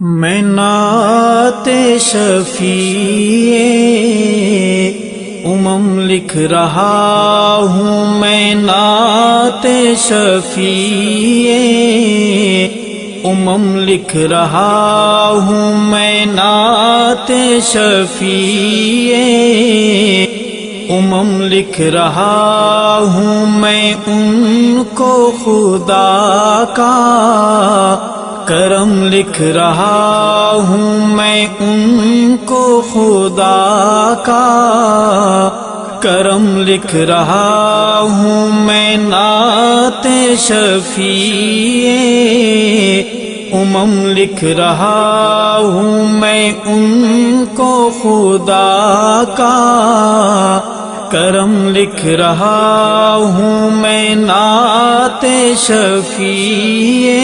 میں نعت شفیع لکھ رہا ہوں، میں نعت شفیع لکھ رہا ہوں، میں نعت شفیع لکھ رہا ہوں، میں ان کو خدا کا کرم لکھ رہا ہوں، میں ان کو خدا کا کرم لکھ رہا ہوں، میں نعت شفیع لکھ رہا ہوں، میں ان کو خدا کا کرم لکھ رہا ہوں، میں نعت شفیع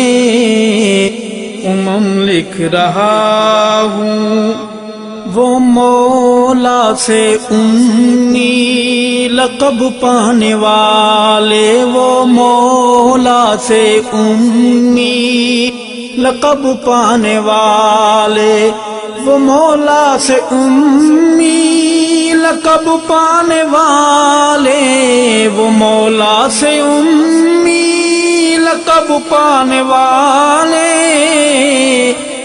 لکھ رہا ہوں۔ وہ مولا سے امی لقب پانے والے، وہ مولا سے امی لقب پانے والے، وہ مولا سے امی لقب پانے والے، وہ مولا سے امی لقب پانے والے،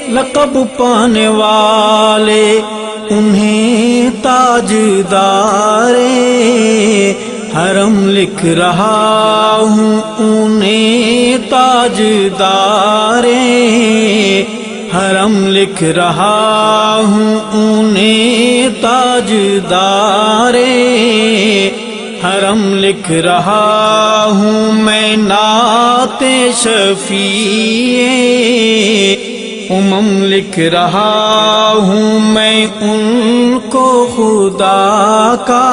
لقب پانے والے، انہیں تاجدار حرم لکھ رہا ہوں، انہیں تاجدار حرم لکھ رہا ہوں، انہیں تاجدار حرم لکھ رہا ہوں، میں نعت شفیع لکھ رہا ہوں، میں ان کو خدا کا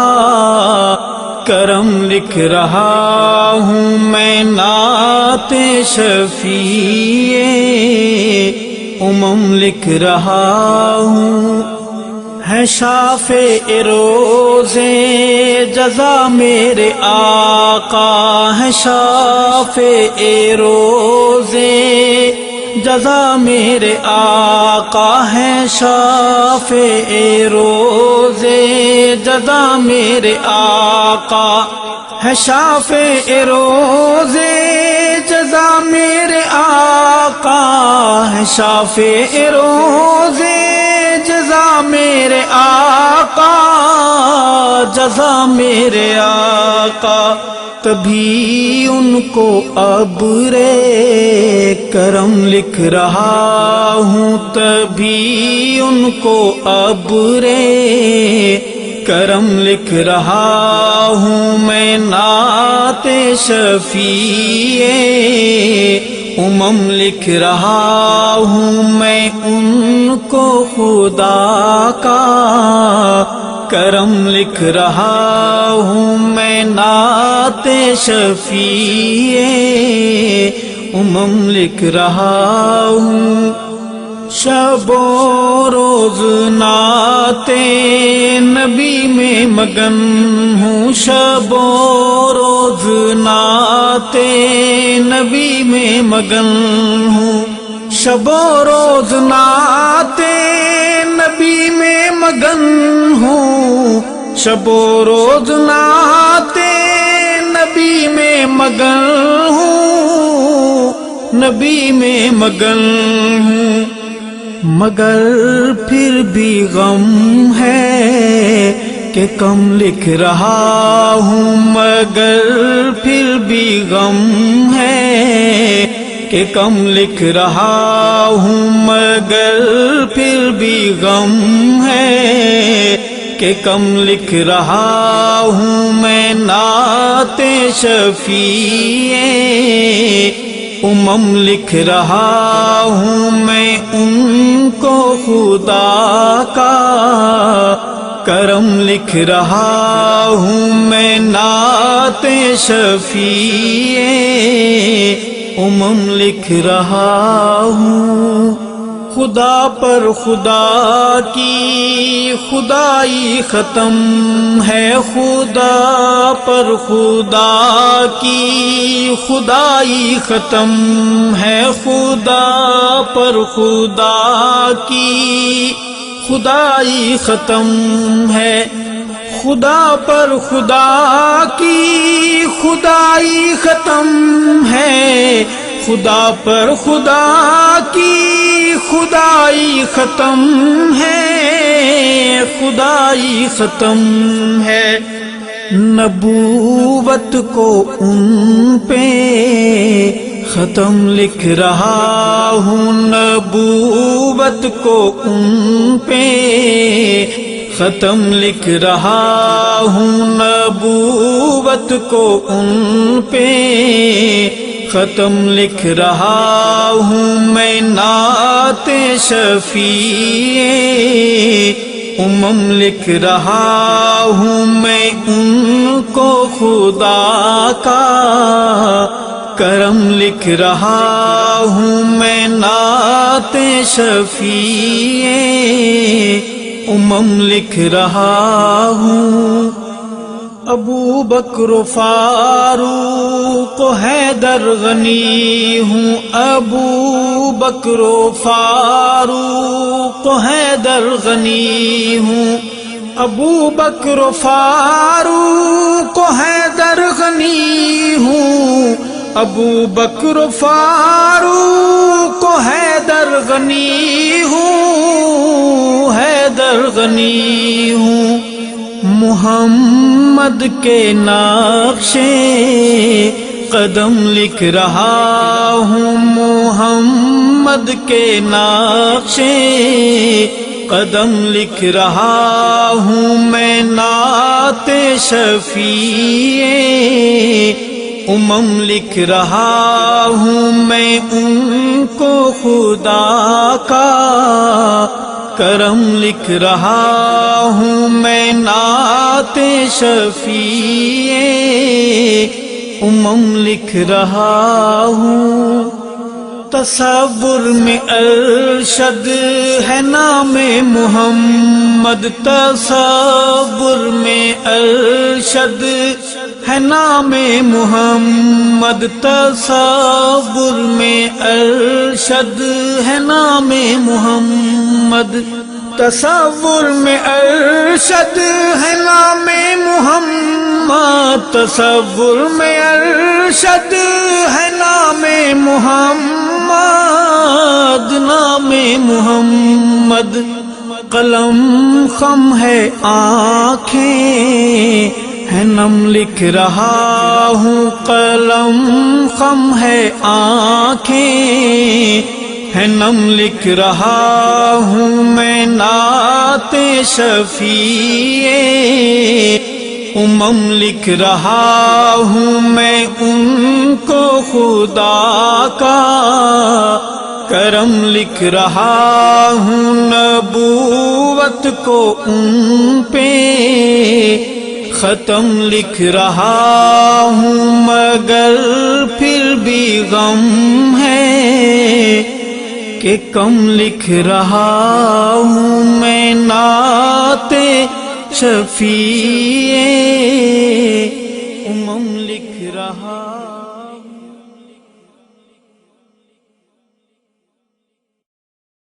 کرم لکھ رہا ہوں، میں نعت شفیع لکھ رہا ہوں۔ ہے شافع روزے جزا میرے آقا، ہے شافع روزے جزا میرے آقا، ہے شافع روزے جزا میرے آقا، ہے شافع روزے جزا میرے آقا، ہے شافع روزے جزا میرے آقا، جزا میرے آقا، تبھی ان کو ابر کرم لکھ رہا ہوں، تبھی ان کو ابر کرم لکھ رہا ہوں، میں نعت شفیع لکھ رہا ہوں، میں ان کو خدا کا کرم لکھ رہا ہوں، میں نعت شفیع لکھ رہا ہوں۔ شب و روز نعت نبی میں مگن ہوں، شب و روز نعت نبی میں مگن ہوں، شب و روز نعت نبی میں مگن ہوں، شب و روز نعت نبی میں مگن ہوں، نبی میں مگن ہوں، مگر پھر بھی غم ہے کہ کم لکھ رہا ہوں، مگر پھر بھی غم ہے کہ کم لکھ رہا ہوں، مگر پھر بھی غم ہے کہ کم لکھ رہا ہوں، میں نعت شفیع لکھ رہا ہوں، میں ان کو خدا کا کرم لکھ رہا ہوں، میں نعت شفیع لکھ رہا ہوں۔ خدا پر خدا کی خدائی ختم ہے، خدا پر خدا کی خدائی ختم ہے، خدا پر خدا کی خدائی ختم ہے، خدا پر خدا کی خدائی ختم ہے، خدا پر خدا کی خدائی ختم ہے، خدائی ختم ہے۔ نبوت کو ان پہ ختم لکھ رہا ہوں، نبوت کو ان پہ ختم لکھ رہا ہوں، نبوت کو ان پہ ختم لکھ رہا ہوں، میں نعت شفیع امم لکھ رہا ہوں، میں ان کو خدا کا کرم لکھ رہا ہوں، میں نعت شفیع امم لکھ رہا ہوں۔ ابو بکر فاروق حیدر غنی ہوں، ابو بکر فاروق حیدر غنی ہوں، ابو بکر فاروق حیدر غنی ہوں، ابو بکر فاروق حیدر غنی ہوں، حیدر غنی ہوں۔ محمد کے نقش قدم لکھ رہا ہوں، محمد کے نقش قدم لکھ رہا ہوں، میں نعت شفیع امم لکھ رہا ہوں، میں ان کو خدا کا کرم لکھ رہا ہوں، میں نعت شفیع امم لکھ رہا ہوں۔ تصور میں ارشد ہے نام محمد، تصور میں ارشد ہے نام محمد، تصور میں ارشد ہے نام محمد، تصور میں ارشد ہے نام محمد، تصور میں ارشد ہے نام محمد، نام محمد۔ قلم خم ہے آنکھیں ہے نم لکھ رہا ہوں، قلم خم ہے آنکھیں ہے نم لکھ رہا ہوں، میں نعت شفیع امم لکھ رہا ہوں، میں ان کو خدا کا کرم لکھ رہا ہوں، نبوت کو ان پہ ختم لکھ رہا ہوں، مگر پھر بھی غم ہے کہ کم لکھ رہا ہوں، میں نعت شفیع امم لکھ رہا